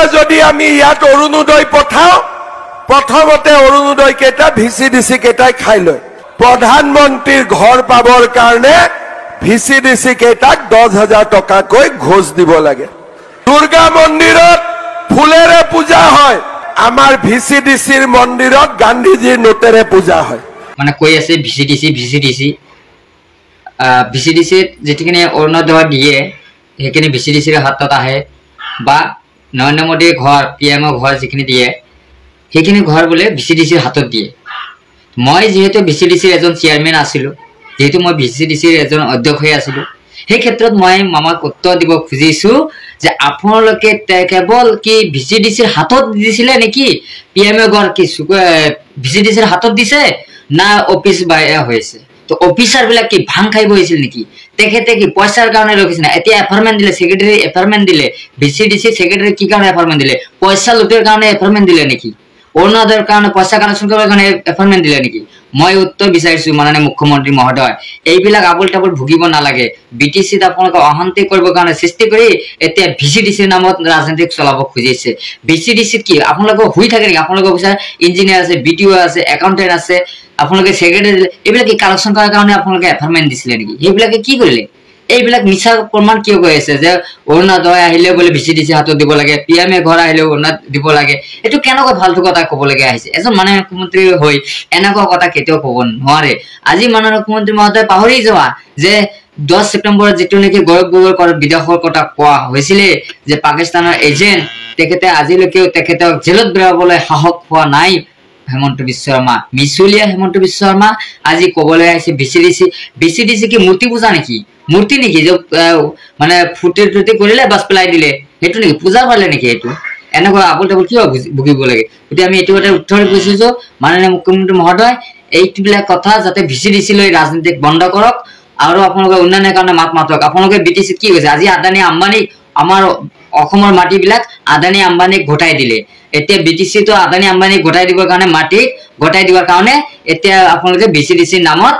পৰা যদি আমি ইয়াত অৰুণোদয় পঠাও, প্ৰথমতে অৰুণোদয় কেইটা VCDC কেইটাই খাই লয়। প্ৰধানমন্ত্ৰীৰ ঘৰ পাবৰ কাৰণে VCDC কেইটাক 10,000 টকাকৈ ঘোষ দিব লাগে। দুৰ্গা মন্দিৰত ফুলেৰে পূজা হয়, আমাৰ VCDCৰ মন্দিৰত গান্ধীজীৰ নোটেৰে পূজা হয়। মানে কৈ আছে VCDC যেটিখিনি অৰুণোদয় দিয়ে সেইখিনি VCDCৰ হাতত আহে, বা নৰেন্দ্ৰ মোদীৰ ঘৰ PM ঘৰ যিখিনি দিয়ে সেইখিনি ঘৰ বোলে VCDCৰ হাতত দিয়ে। মই যেহেতু VCDCৰ এজন চেয়াৰমেন আছিলোঁ, যেহেতু মই VCDCৰ এজন অধ্যক্ষ আছিলোঁ, সেই ক্ষেত্ৰত মই মামাক উত্তৰ দিব খুজিছোঁ যে আপোনালোকে কেৱল কি VCDCৰ হাতত দিছিলে নেকি? PM ঘৰ কি VCDCৰ হাতত দিছে না অফিচ বাহিৰ হৈছে? তো অফিচাৰ বিলাক কি ভাং খাই বহিছিল নেকি? তেখেতে কি পইচাৰ কাৰণে ৰখিছিল না? এতিয়া এফাৰমেন্ট দিলে, সেক্ৰেটাৰী এফাৰমেন্ট দিলে, VCDC সেক্ৰেটাৰী কি কাৰণে এফাৰমেন্ট দিলে? পইচা লুটিৰ কাৰণে এফাৰমেন্ট দিলে নেকি? অৰুণোদয়ৰ কাৰণে পইচা কালেকশ্যন কৰাৰ কাৰণে এফাৰমেন্ট দিলে নেকি? মই উত্তৰ বিচাৰিছোঁ মাননীয় মুখ্যমন্ত্ৰী মহোদয়, এইবিলাক আবুল তাবুল ভুগিব নালাগে। BTCত আপোনালোকে অশান্তি কৰিবৰ কাৰণে সৃষ্টি কৰি এতিয়া VCDCৰ নামত ৰাজনীতি চলাব খুজিছে। VCDCত কি আপোনালোকে শুই থাকে নেকি? আপোনালোকৰ পইচা ইঞ্জিনিয়াৰ আছে, BTO আছে, একাউণ্টেণ্ট আছে, আপোনালোকে সেক্ৰেটাৰী দিলে, এইবিলাক কি কালেকশ্যন কৰাৰ কাৰণে আপোনালোকে এফাৰমেন্ট দিছিলে নেকি? সেইবিলাকে কি কৰিলে? এইবিলাক মিছা প্ৰমাণ কিয় কৈ আছে যে অৰুণোদয় আহিলে বোলে VCDC হাতত দিব লাগে, PM ঘৰ আহিলে অৰুণোদয় দিব লাগে? এইটো কেনেকৈ ফাল্টু কথা ক'বলগীয়া আহিছে? এজন মাননীয় মুখ্যমন্ত্ৰী হৈ এনেকুৱা কথা কেতিয়াও ক'ব নোৱাৰে। আজি মাননীয় মুখ্যমন্ত্ৰী মহোদয় পাহৰি যোৱা যে 10 ছেপ্টেম্বৰত যিটো নেকি গৌৰৱ গগৈৰ বিদেশৰ কথা কোৱা হৈছিলে যে পাকিস্তানৰ এজেণ্ট, তেখেতে আজিলৈকেও তেখেতক জেলত ভৰাবলৈ সাহস হোৱা নাই হেমন্ত বিশ্ব শৰ্মা, মিছলীয়া হেমন্ত বিশ্ব শৰ্মা আজি ক'বলৈ আহিছে VCDC কি মূৰ্তি পূজা নেকি? মূৰ্তি নেকি যে মানে ফুটি টুটি কৰিলে বাছ পেলাই দিলে, সেইটো নেকি? পূজা পালে নেকি? এইটো এনেকুৱা আবুল তাবুল কিয় ভুগিব লাগে? গতিকে আমি এইটো এটা উত্তৰ বুজিছো মাননীয় মুখ্যমন্ত্ৰী মহোদয়, এইবিলাক কথা যাতে VCDC লৈ ৰাজনীতিক বন্ধ কৰক আৰু আপোনালোকে উন্নয়নৰ কাৰণে মাত মাতক। আপোনালোকে BTCত কি কৈছে? আজি আদানী আম্বানীক আমাৰ অসমৰ মাটিবিলাক আদানী আম্বানীক ঘটাই দিলে। এতিয়া BTCটো আদানী আম্বানীক ঘটাই দিবৰ কাৰণে মাটিক ঘটাই দিবৰ কাৰণে এতিয়া আপোনালোকে VCDCৰ নামত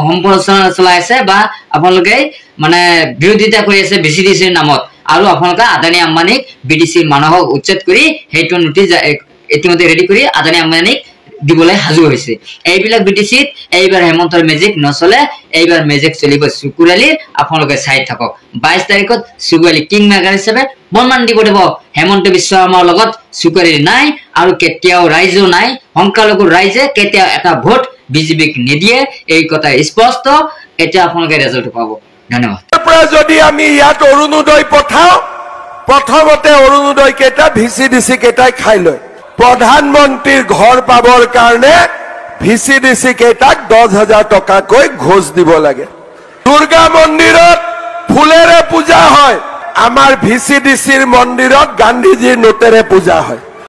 সম্প্ৰচাৰ চলাই আছে বা আপোনালোকে মানে বিৰোধিতা কৰি আছে VCDCৰ নামত, আৰু আপোনালোকে আদানী আম্বানীক BTCৰ মানুহক উচ্ছেদ কৰি সেইটো নোটিছ ইতিমধ্যে ৰেডি কৰি আদানী আম্বানীক দিবলৈ সাজু হৈছে। এইবিলাক BTCত এইবাৰ হেমন্তৰ মেজিক নচলে, এইবাৰ মেজিক চলিব চুকুৰালীৰ। আপোনালোকে চাই থাকক। 22 তাৰিখত চুকুৰালী কিং মেকাৰ হিচাপে বৰ্মান দিব হেমন্ত বিশ্ব শৰ্মাৰ লগত চুকুৰালী নাই, আৰু কেতিয়াও ৰাইজো নাই। সংখ্যালঘু ৰাইজে কেতিয়াও এটা ভোট বিজেপিক নিদিয়ে, এই কথা স্পষ্ট। এতিয়া আপোনালোকে ৰেজাল্ট পাব। ধন্যবাদ। যদি আমি ইয়াত অৰুণোদয় পঠাও, প্ৰথমতে অৰুণোদয় কেইটা VCDC কেইটাই খাই লয়। প্ৰধানমন্ত্ৰীৰ ঘৰ পাবৰ কাৰণে VCDC কেইটাক 10,000 টকাকৈ ঘোষ দিব লাগে। দুৰ্গা মন্দিৰত ফুলেৰে পূজা হয়, আমাৰ VCDCৰ মন্দিৰত গান্ধীজীৰ নোটেৰে পূজা হয়।